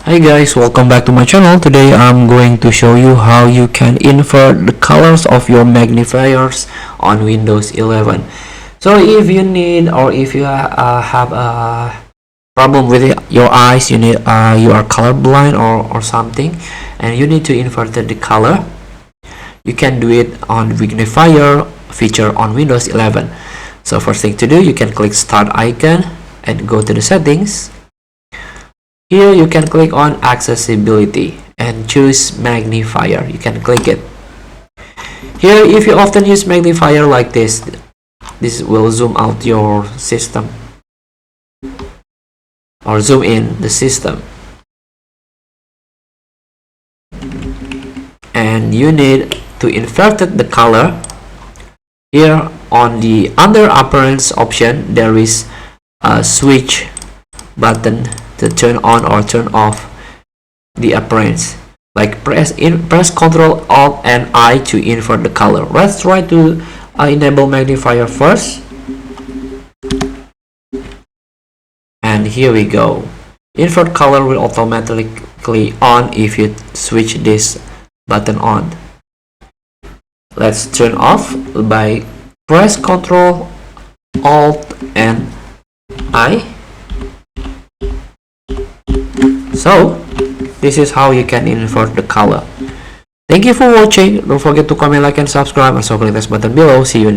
Hi guys, welcome back to my channel. Today I'm going to show you how you can invert the colors of your magnifiers on Windows 11. So if you need, or if you have a problem with your eyes, you are colorblind or something, and you need to invert the color, you can do it on Magnifier feature on Windows 11. So first thing to do, you can click start icon and go to the settings. Here you can click on accessibility and choose magnifier. You can click it. Here, if you often use magnifier like this will zoom out your system or zoom in the system. And you need to invert the color. Here on the under appearance option, there is a switch button to turn on or turn off the appearance. Like press Ctrl Alt and I to invert the color. Let's try to enable magnifier first. And here we go. Invert color will automatically on if you switch this button on. Let's turn off by press Ctrl Alt and I. So this is how you can invert the color. Thank you for watching. Don't forget to comment, like, and subscribe, and so click this button below. See you in the